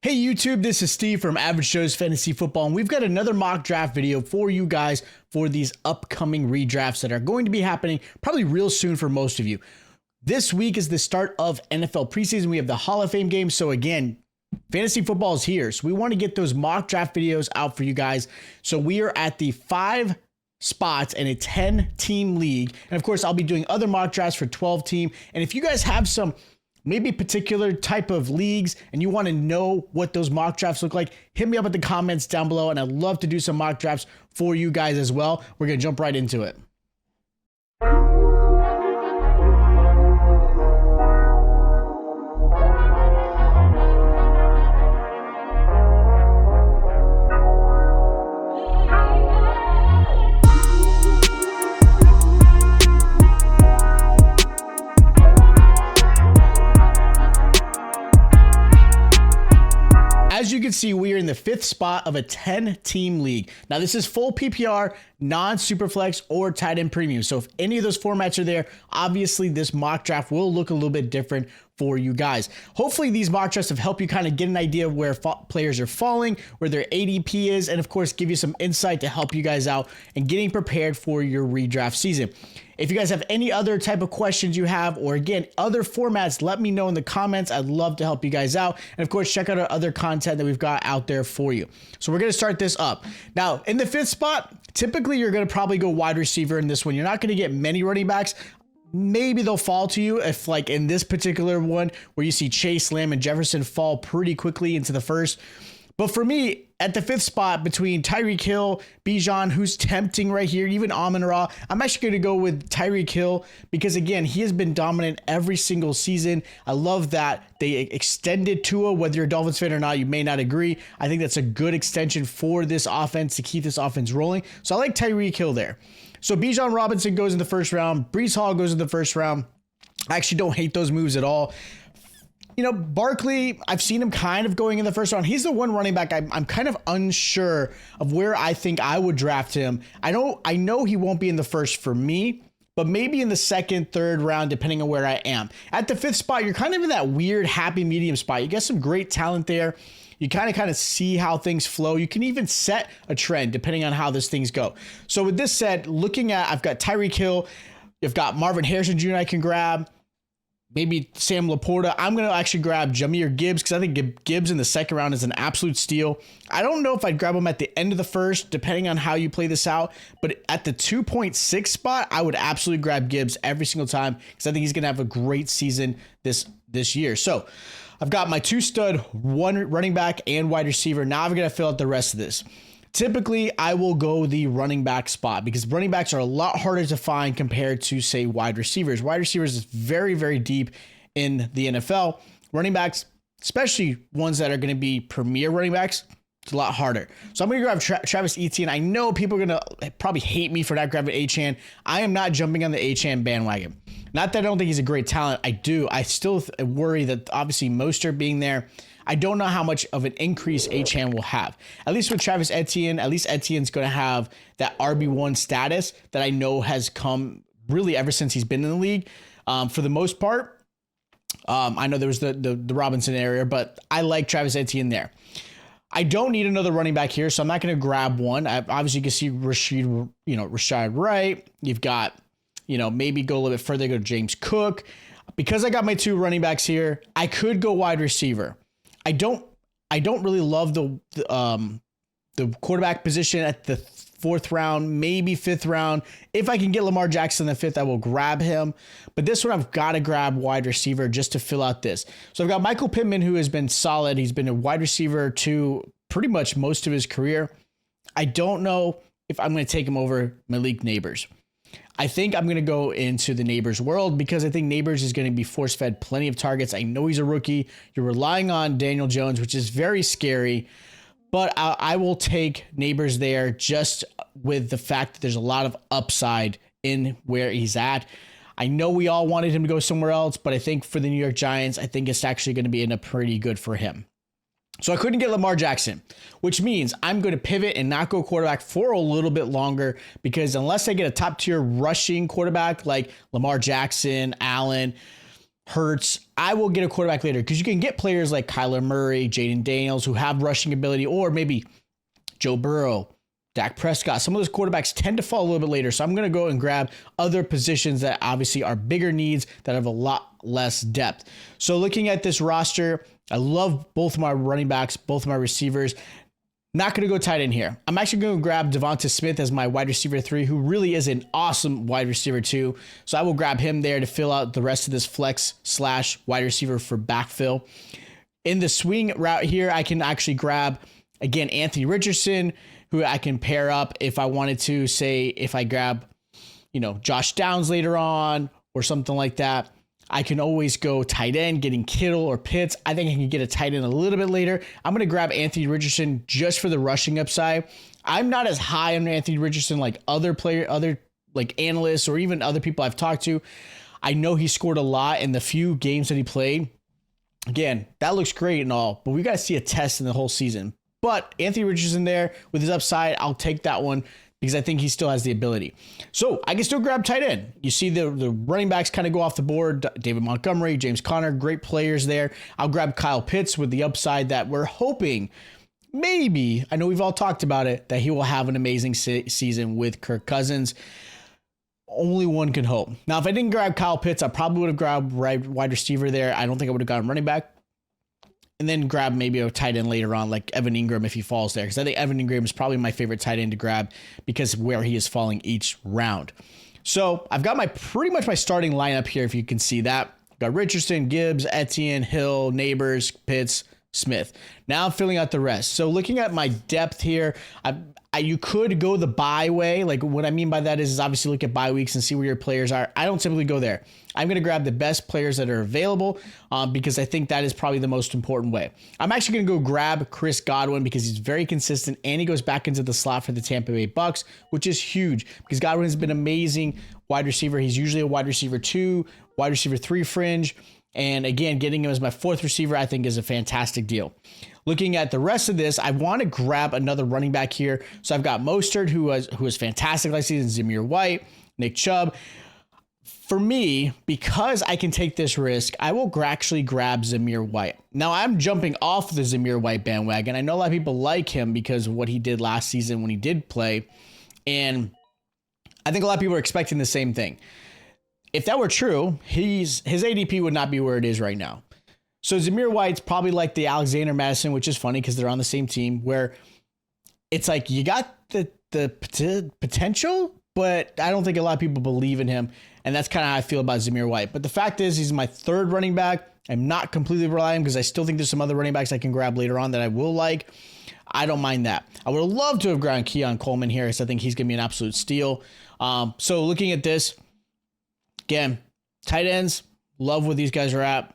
Hey YouTube, this is Steve from Average Joe's Fantasy Football, and we've got another mock draft video for you guys for these upcoming redrafts that are going to be happening probably real soon for most of you. This week is the start of NFL preseason. We have the Hall of Fame game, so again, fantasy football is here. So we want to get those mock draft videos out for you guys. So we are at the 5 spots in a 10-team league, and of course, I'll be doing other mock drafts for 12-team, and if you guys have some maybe particular type of leagues and you want to know what those mock drafts look like, hit me up in the comments down below, and I'd love to do some mock drafts for you guys as well. We're going to jump right into it. As you can see, we are in the 5th spot of a 10-team league. Now, this is full PPR, non-superflex, or tight end premium. So if any of those formats are there, obviously this mock draft will look a little bit different for you guys. Hopefully these mock drafts have helped you kind of get an idea of where players are falling, where their ADP is, and of course give you some insight to help you guys out and getting prepared for your redraft season. If you guys have any other type of questions you have, or again, other formats, let me know in the comments. I'd love to help you guys out. And of course, check out our other content that we've got out there for you. So we're going to start this up. Now, in the 5th spot, typically you're going to probably go wide receiver in this one. You're not going to get many running backs. Maybe they'll fall to you if, like in this particular one, where you see Chase, Lamb, and Jefferson fall pretty quickly into the first. But for me, at the 5th spot between Tyreek Hill, Bijan, who's tempting right here, even Amon-Ra, I'm actually going to go with Tyreek Hill because, again, he has been dominant every single season. I love that they extended Tua. Whether you're a Dolphins fan or not, you may not agree. I think that's a good extension for this offense to keep this offense rolling. So I like Tyreek Hill there. So Bijan Robinson goes in the 1st round. Breece Hall goes in the 1st round. I actually don't hate those moves at all. You know, Barkley, I've seen him kind of going in the 1st round. He's the one running back I'm kind of unsure of where I think I would draft him. I know he won't be in the 1st for me, but maybe in the 2nd, 3rd round, depending on where I am. At the 5th spot, you're kind of in that weird happy medium spot. You get some great talent there. You kind of see how things flow. You can even set a trend depending on how these things go. So with this said, looking at, I've got Tyreek Hill. You've got Marvin Harrison Jr. I can grab. Maybe Sam Laporta. I'm going to actually grab Jahmyr Gibbs because I think Gibbs in the 2nd round is an absolute steal. I don't know if I'd grab him at the end of the 1st, depending on how you play this out. But at the 2.6 spot, I would absolutely grab Gibbs every single time because I think he's going to have a great season this year. So I've got my 2 stud, 1 running back and wide receiver. Now I'm going to fill out the rest of this. Typically, I will go the running back spot because running backs are a lot harder to find compared to, say, wide receivers. Wide receivers is very, very deep in the NFL. Running backs, especially ones that are going to be premier running backs, it's a lot harder. So I'm going to grab Travis Etienne. I know people are going to probably hate me for not grabbing Achane. I am not jumping on the Achane bandwagon. Not that I don't think he's a great talent. I do. I still worry that obviously Mostert being there, I don't know how much of an increase Achane will have. At least with Travis Etienne, at least Etienne's going to have that RB1 status that I know has come really ever since he's been in the league. For the most part, I know there was the Robinson area, but I like Travis Etienne there. I don't need another running back here, so I'm not going to grab one. Obviously, you can see Rashad Wright. You've got, maybe go a little bit further, go to James Cook. Because I got my 2 running backs here, I could go wide receiver. I don't really love the quarterback position at the 4th round, maybe 5th round. If I can get Lamar Jackson in the 5th, I will grab him. But this one, I've got to grab wide receiver just to fill out this. So I've got Michael Pittman, who has been solid. He's been a wide receiver to pretty much most of his career. I don't know if I'm going to take him over Malik Neighbors. I think I'm going to go into the Neighbors world because I think Neighbors is going to be force-fed plenty of targets. I know he's a rookie. You're relying on Daniel Jones, which is very scary. But I will take Neighbors there just with the fact that there's a lot of upside in where he's at. I know we all wanted him to go somewhere else, but I think for the New York Giants, I think it's actually going to be pretty good for him. So I couldn't get Lamar Jackson, which means I'm going to pivot and not go quarterback for a little bit longer because unless I get a top tier rushing quarterback like Lamar Jackson, Allen, Hurts, I will get a quarterback later because you can get players like Kyler Murray, Jaden Daniels who have rushing ability, or maybe Joe Burrow, Dak Prescott. Some of those quarterbacks tend to fall a little bit later. So I'm going to go and grab other positions that obviously are bigger needs that have a lot less depth. So looking at this roster, I love both of my running backs, both of my receivers. Not going to go tight end here. I'm actually going to grab Devonta Smith as my wide receiver 3, who really is an awesome wide receiver 2. So I will grab him there to fill out the rest of this flex / wide receiver for backfill. In the swing route here, I can actually grab, again, Anthony Richardson, who I can pair up if I wanted to. Say if I grab, Josh Downs later on or something like that. I can always go tight end, getting Kittle or Pitts. I think I can get a tight end a little bit later. I'm going to grab Anthony Richardson just for the rushing upside. I'm not as high on Anthony Richardson like other like analysts or even other people I've talked to. I know he scored a lot in the few games that he played. Again, that looks great and all, but we got to see a test in the whole season. But Anthony Richardson there with his upside, I'll take that one because I think he still has the ability. So I can still grab tight end. You see the running backs kind of go off the board. David Montgomery, James Conner, great players there. I'll grab Kyle Pitts with the upside that we're hoping maybe, I know we've all talked about it, that he will have an amazing season with Kirk Cousins. Only one can hope. Now, if I didn't grab Kyle Pitts, I probably would have grabbed wide receiver there. I don't think I would have gotten running back. And then grab maybe a tight end later on, like Evan Ingram if he falls there. Because I think Evan Ingram is probably my favorite tight end to grab because of where he is falling each round. So I've got pretty much my starting lineup here, if you can see that. I've got Richardson, Gibbs, Etienne, Hill, Neighbors, Pitts, Smith. Now I'm filling out the rest. So looking at my depth here, you could go the bye way. Like what I mean by that is obviously look at bye weeks and see where your players are. I don't typically go there. I'm going to grab the best players that are available because I think that is probably the most important way. I'm actually going to go grab Chris Godwin because he's very consistent and he goes back into the slot for the Tampa Bay Bucks, which is huge because Godwin has been amazing wide receiver. He's usually a wide receiver 2, wide receiver 3 fringe. And again, getting him as my 4th receiver, I think is a fantastic deal. Looking at the rest of this, I want to grab another running back here. So I've got Mostert, who was fantastic last season, Zamir White, Nick Chubb. For me, because I can take this risk, I will actually grab Zamir White. Now, I'm jumping off the Zamir White bandwagon. I know a lot of people like him because of what he did last season when he did play. And I think a lot of people are expecting the same thing. If that were true, his ADP would not be where it is right now. So Zamir White's probably like the Alexander Madison, which is funny because they're on the same team, where it's like you got the potential, but I don't think a lot of people believe in him. And that's kind of how I feel about Zamir White. But the fact is, he's my 3rd running back. I'm not completely relying because I still think there's some other running backs I can grab later on that I will like. I don't mind that. I would have loved to have grabbed Keon Coleman here because I think he's going to be an absolute steal. So looking at this, again, tight ends, love where these guys are at.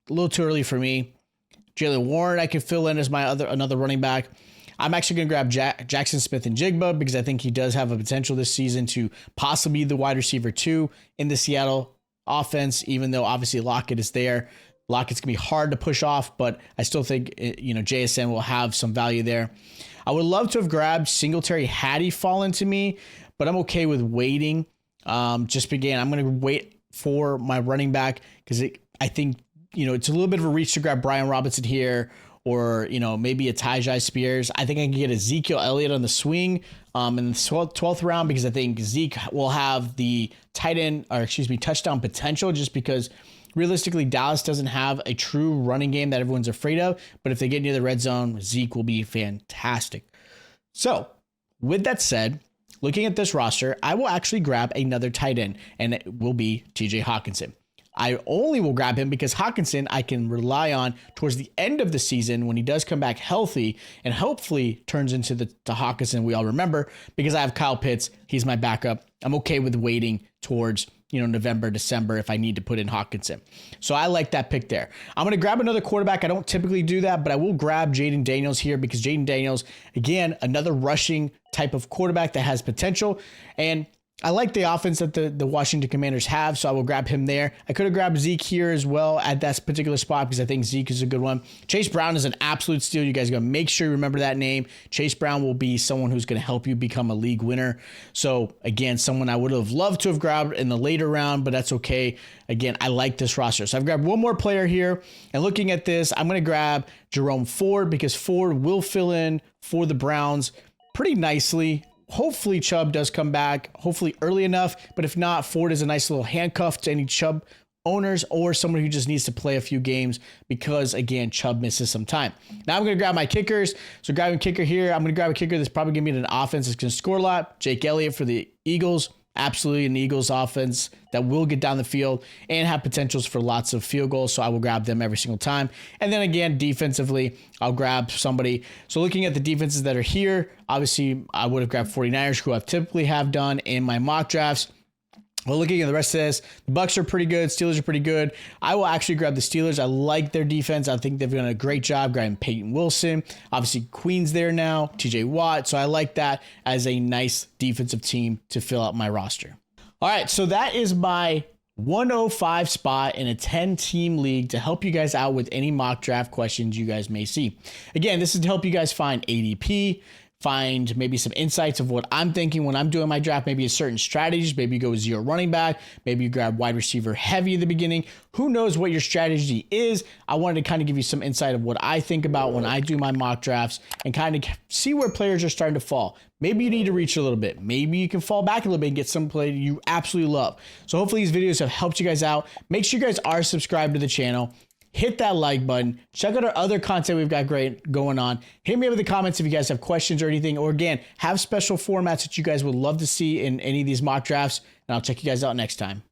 A little too early for me. Jaylen Warren, I can fill in as my another running back. I'm actually going to grab Jackson Smith and Jigba because I think he does have a potential this season to possibly be the wide receiver 2 in the Seattle offense, even though obviously Lockett is there. Lockett's going to be hard to push off, but I still think JSN will have some value there. I would love to have grabbed Singletary had he fallen to me, but I'm okay with waiting. I'm going to wait for my running back because I think it's a little bit of a reach to grab Brian Robinson here or, maybe a Tyjae Spears. I think I can get Ezekiel Elliott on the swing in the 12th round because I think Zeke will have the touchdown potential just because realistically Dallas doesn't have a true running game that everyone's afraid of. But if they get near the red zone, Zeke will be fantastic. So with that said, looking at this roster, I will actually grab another tight end, and it will be TJ Hawkinson. I only will grab him because Hawkinson I can rely on towards the end of the season when he does come back healthy and hopefully turns into the Hawkinson we all remember because I have Kyle Pitts. He's my backup. I'm okay with waiting towards November, December if I need to put in Hawkinson. So I like that pick there. I'm going to grab another quarterback. I don't typically do that, but I will grab Jaden Daniels here because Jaden Daniels, again, another rushing type of quarterback that has potential. And I like the offense that the Washington Commanders have, so I will grab him there. I could have grabbed Zeke here as well at that particular spot because I think Zeke is a good one. Chase Brown is an absolute steal. You guys are going to make sure you remember that name. Chase Brown will be someone who's going to help you become a league winner. So, again, someone I would have loved to have grabbed in the later round, but that's okay. Again, I like this roster. So I've grabbed one more player here. And looking at this, I'm going to grab Jerome Ford because Ford will fill in for the Browns pretty nicely. Hopefully Chubb does come back, hopefully early enough, but if not, Ford is a nice little handcuff to any Chubb owners or someone who just needs to play a few games because, again, Chubb misses some time. Now I'm going to grab my kickers. So grabbing kicker here, I'm going to grab a kicker that's probably going to be an offense that's going to score a lot. Jake Elliott for the Eagles. Absolutely an Eagles offense that will get down the field and have potentials for lots of field goals. So I will grab them every single time. And then again, defensively, I'll grab somebody. So looking at the defenses that are here, obviously I would have grabbed 49ers, who I typically have done in my mock drafts. Well, looking at the rest of this, the Bucs are pretty good. Steelers are pretty good. I will actually grab the Steelers. I like their defense. I think they've done a great job grabbing Peyton Wilson. Obviously, Queen's there now, TJ Watt. So I like that as a nice defensive team to fill out my roster. All right, so that is my 105 spot in a 10-team league to help you guys out with any mock draft questions you guys may see. Again, this is to help you guys find ADP, find maybe some insights of what I'm thinking when I'm doing my draft, maybe a certain strategies, maybe you go with zero running back, maybe you grab wide receiver heavy at the beginning. Who knows what your strategy is? I wanted to kind of give you some insight of what I think about when I do my mock drafts and kind of see where players are starting to fall. Maybe you need to reach a little bit. Maybe you can fall back a little bit and get some play you absolutely love. So hopefully these videos have helped you guys out. Make sure you guys are subscribed to the channel. Hit that like button. Check out our other content we've got great going on. Hit me up in the comments if you guys have questions or anything. Or again, have special formats that you guys would love to see in any of these mock drafts. And I'll check you guys out next time.